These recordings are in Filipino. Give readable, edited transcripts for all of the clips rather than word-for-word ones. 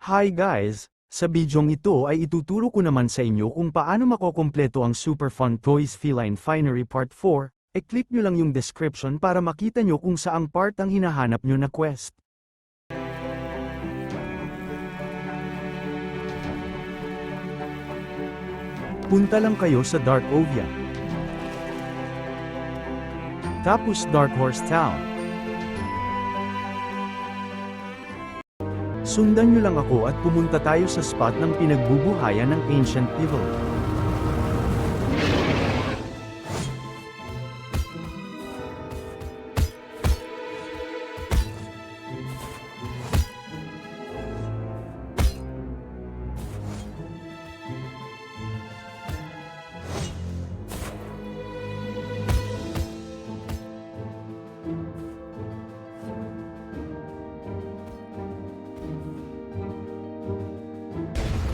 Hi guys! Sa bidyong ito ay ituturo ko naman sa inyo kung paano makokompleto ang Super Fun Toys Feline Finery Part 4, e-click nyo lang yung description para makita nyo kung saang part ang hinahanap nyo na quest. Punta lang kayo sa Darkovia. Tapos Dark Horse Town. Sundan nyo lang ako at pumunta tayo sa spot ng pinagbubuhayan ng Ancient Evil.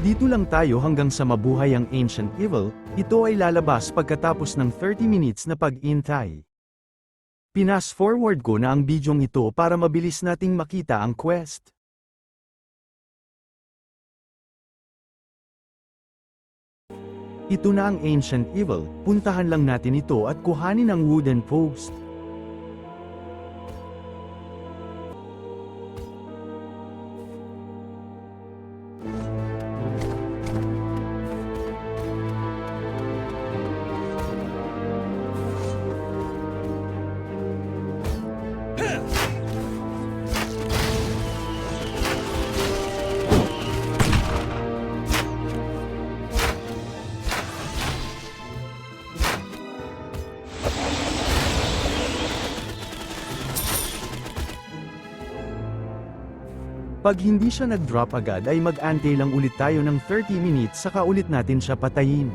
Dito lang tayo hanggang sa mabuhay ang Ancient Evil, ito ay lalabas pagkatapos ng 30 minutes na pag-intay. Pinas forward ko na ang bidyong ito para mabilis nating makita ang quest. Ito na ang Ancient Evil, puntahan lang natin ito at kuhanin ang wooden post. Pag hindi siya nag-drop agad ay mag-antay lang ulit tayo ng 30 minutes saka ulit natin siya patayin.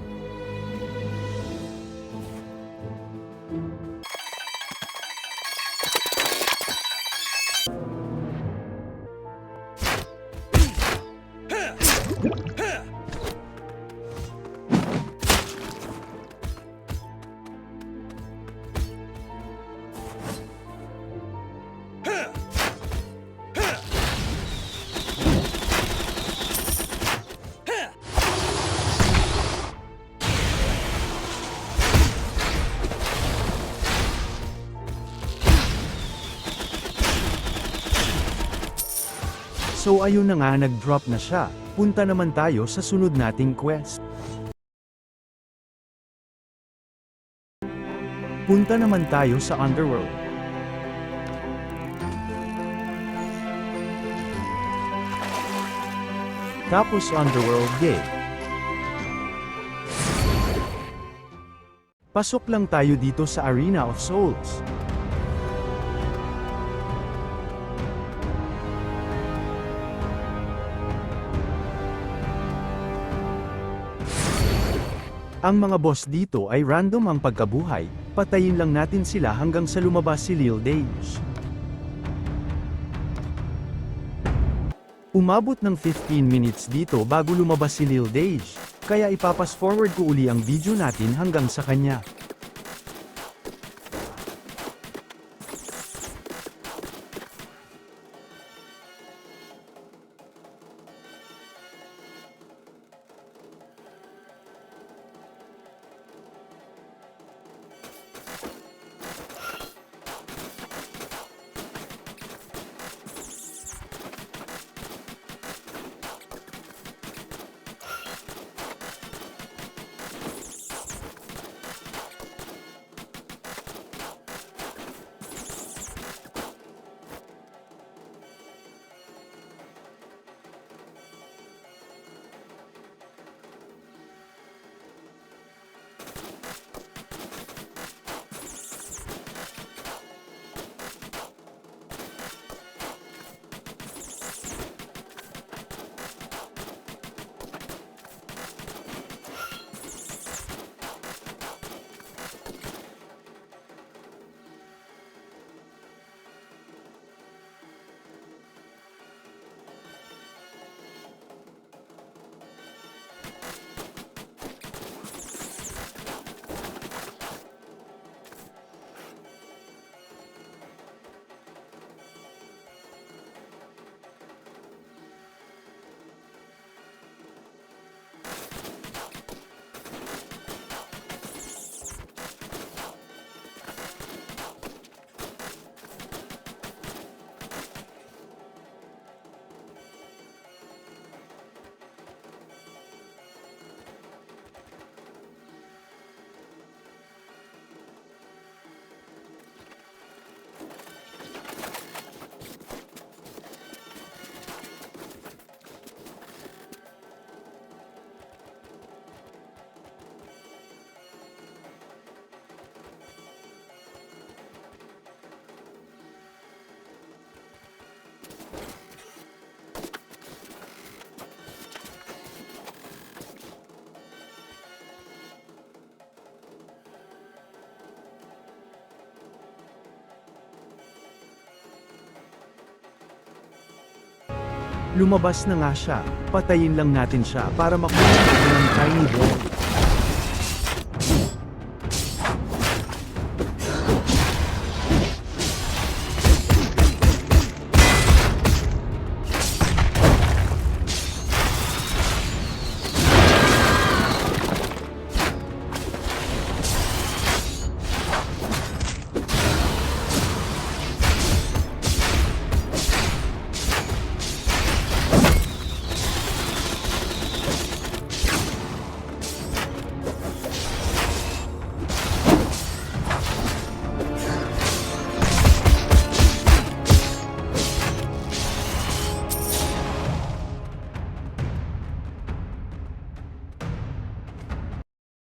So ayun na nga, nag-drop na siya, punta naman tayo sa sunod nating quest. Punta naman tayo sa Underworld. Tapos Underworld Gate. Pasok lang tayo dito sa Arena of Souls. Ang mga boss dito ay random ang pagkabuhay, patayin lang natin sila hanggang sa lumabas si Lil Dage. Umabot ng 15 minutes dito bago lumabas si Lil Dage, kaya ipapas forward ko uli ang video natin hanggang sa kanya. Lumabas na nga siya, patayin lang natin siya para makuha natin ang tiny ball.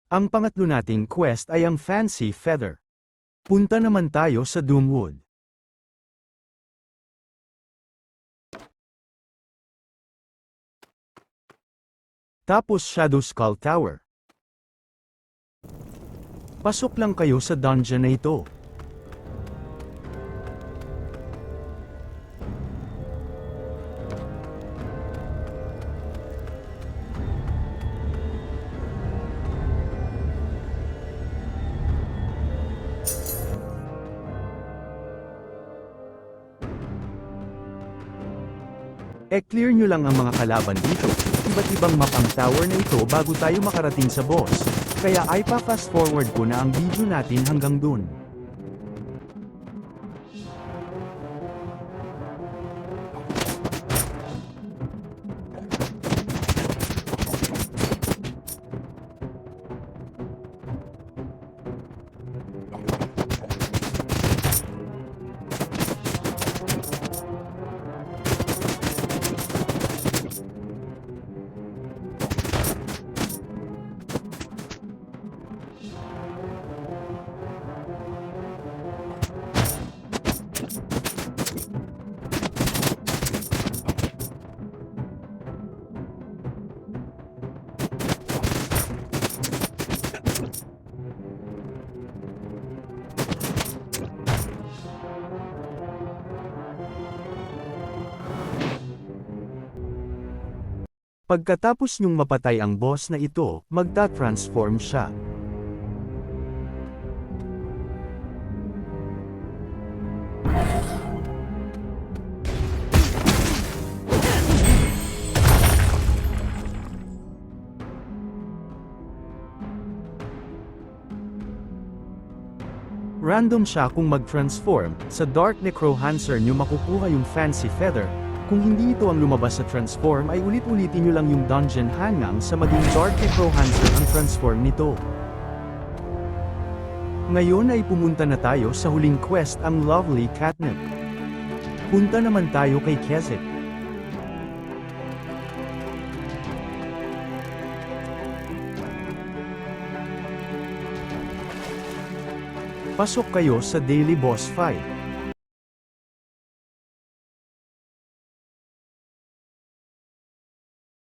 Ang pangatlo nating quest ay ang Fancy Feather. Punta naman tayo sa Doomwood. Tapos Shadow Skull Tower. Pasok lang kayo sa dungeon na ito. E-clear nyo lang ang mga kalaban dito. Iba't ibang map ang tower na ito bago tayo makarating sa boss. Kaya ay pa-fast forward ko na ang video natin hanggang dun. Pagkatapos nyong mapatay ang boss na ito, magta-transform siya. Random siya kung mag-transform. Sa Dark Necrohancer nyo makukuha yung Fancy Feather. Kung hindi ito ang lumabas sa transform ay ulit-ulitin nyo lang yung dungeon hanggang sa maging Dark Necrohancer ang transform nito. Ngayon ay pumunta na tayo sa huling quest, ang Lovely Catnip. Punta naman tayo kay Keswick. Pasok kayo sa daily boss fight.